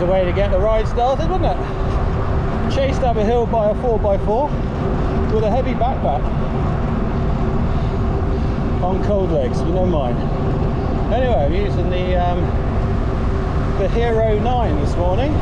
the way to get the ride started, wasn't it? Chased up a hill by a 4x4 with a heavy backpack on cold legs, you know mine. Anyway, I'm using the Hero 9 this morning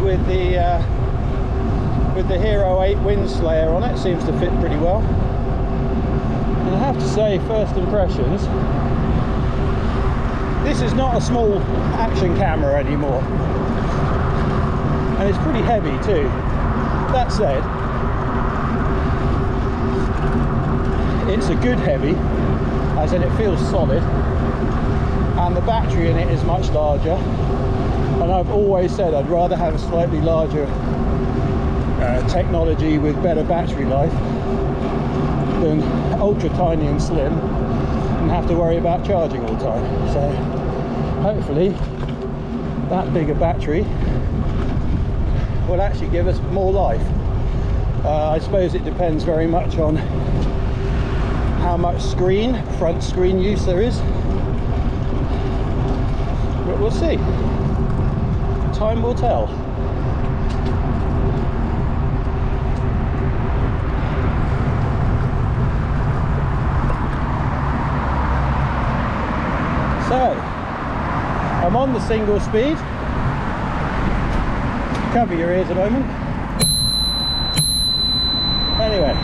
with the Hero 8 wind slayer on it. Seems to fit pretty well. And I have to say, first impressions, this is not a small action camera anymore, and it's pretty heavy too. That said, it's a good heavy, as in it feels solid, and the battery in it is much larger. And I've always said I'd rather have a slightly larger technology with better battery life than ultra tiny and slim and have to worry about charging all the time. So hopefully that bigger battery will actually give us more life. I suppose it depends very much on how much front screen use there is, but we'll see. Time will tell. So, I'm on the single speed. Cover your ears a moment. Anyway,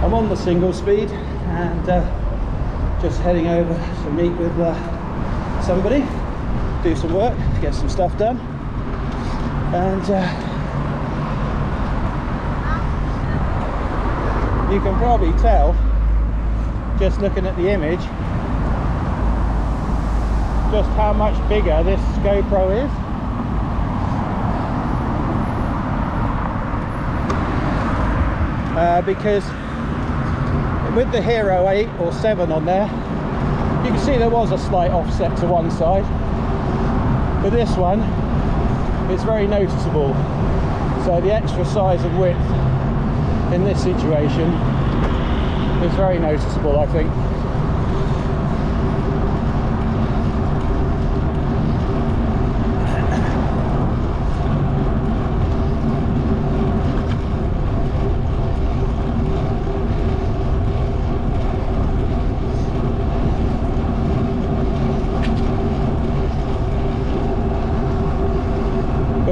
I'm on the single speed and just heading over to meet with somebody, do some work, get some stuff done, and you can probably tell just looking at the image just how much bigger this GoPro is. Because with the Hero 8 or 7 on there, you can see there was a slight offset to one side, but this one is very noticeable. So the extra size and width in this situation is very noticeable, I think.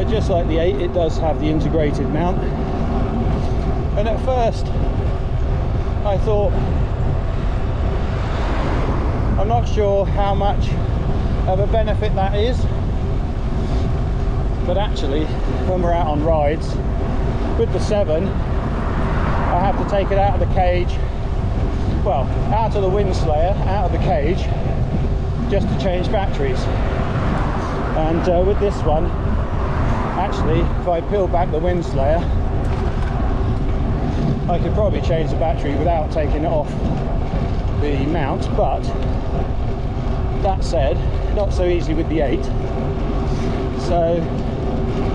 Just like the 8, it does have the integrated mount, and at first I thought, I'm not sure how much of a benefit that is, but actually when we're out on rides with the 7, I have to take it out of the cage, well, out of the wind slayer, out of the cage, just to change batteries. And with this one, actually, if I peel back the wind slayer, I could probably change the battery without taking it off the mount, but that said, not so easy with the 8. So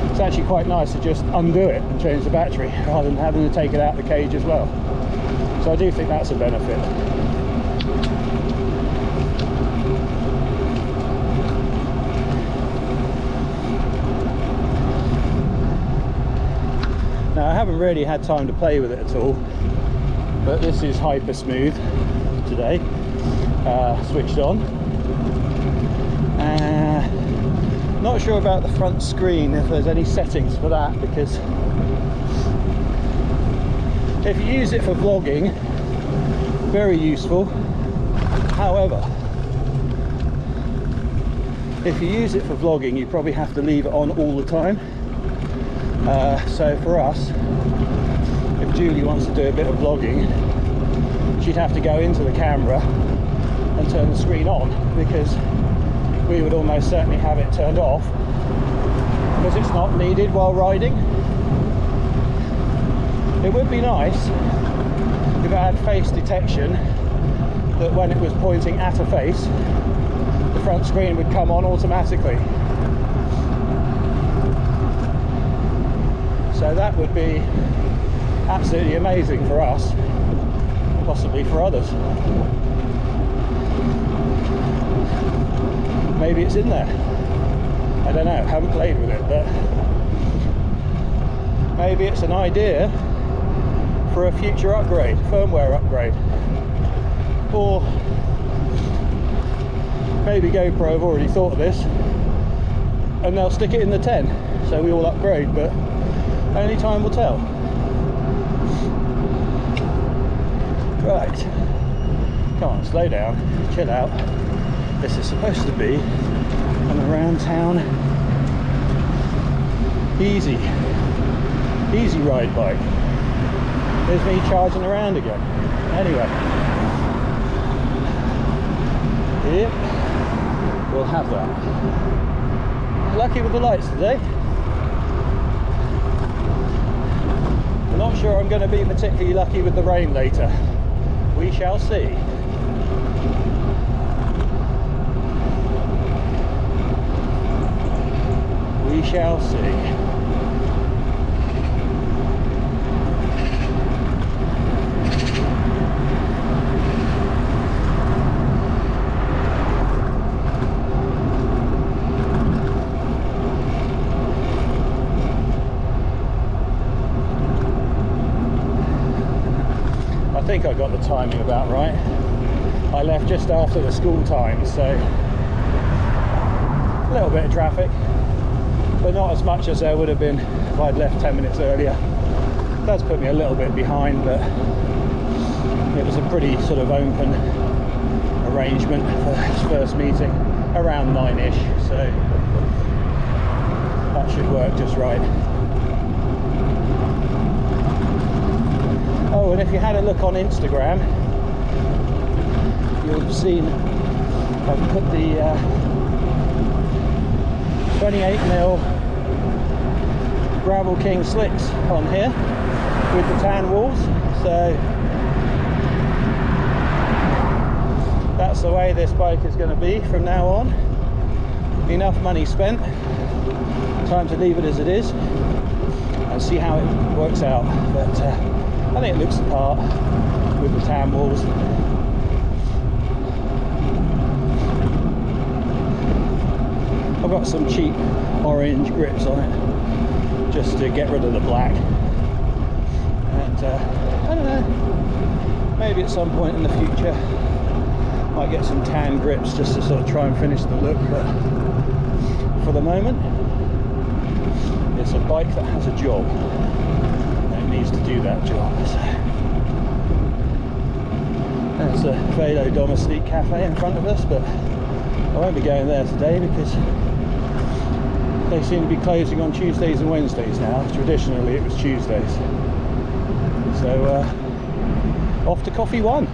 it's actually quite nice to just undo it and change the battery rather than having to take it out of the cage as well. So I do think that's a benefit. Now, I haven't really had time to play with it at all, but this is hyper smooth today, switched on. Not sure about the front screen, if there's any settings for that, because if you use it for vlogging, very useful. However, if you use it for vlogging, you probably have to leave it on all the time. So for us, if Julie wants to do a bit of vlogging, she'd have to go into the camera and turn the screen on, because we would almost certainly have it turned off because it's not needed while riding. It would be nice if it had face detection, that when it was pointing at a face, the front screen would come on automatically. So that would be absolutely amazing for us, possibly for others. maybe it's in there. I don't know, haven't played with it, but maybe it's an idea for a future upgrade, firmware upgrade. Or maybe GoPro have already thought of this and they'll stick it in the 10 so we all upgrade, but only time will tell. Right, come on, slow down, chill out. This is supposed to be an around town easy ride bike. There's me charging around again. Anyway, here we'll have that. Lucky with the lights today. I'm not sure I'm going to be particularly lucky with the rain later. We shall see. We shall see. I think I got the timing about right. I left just after the school time, so a little bit of traffic, but not as much as there would have been if I'd left 10 minutes earlier. It does put me a little bit behind, but it was a pretty sort of open arrangement for this first meeting, around 9ish, so that should work just right. Oh, and if you had a look on Instagram, you'll have seen I've put the 28mm Gravel King slicks on here with the tan walls, so that's the way this bike is going to be from now on. Enough money spent, time to leave it as it is and see how it works out, but I think it looks the part with the tan walls. I've got some cheap orange grips on it just to get rid of the black, and I don't know, maybe at some point in the future might get some tan grips just to sort of try and finish the look, but for the moment it's a bike that has a job. Needs to do that job. So there's a Velo Domestique cafe in front of us, but I won't be going there today because they seem to be closing on Tuesdays and Wednesdays now. Traditionally it was Tuesdays. So off to Coffee One.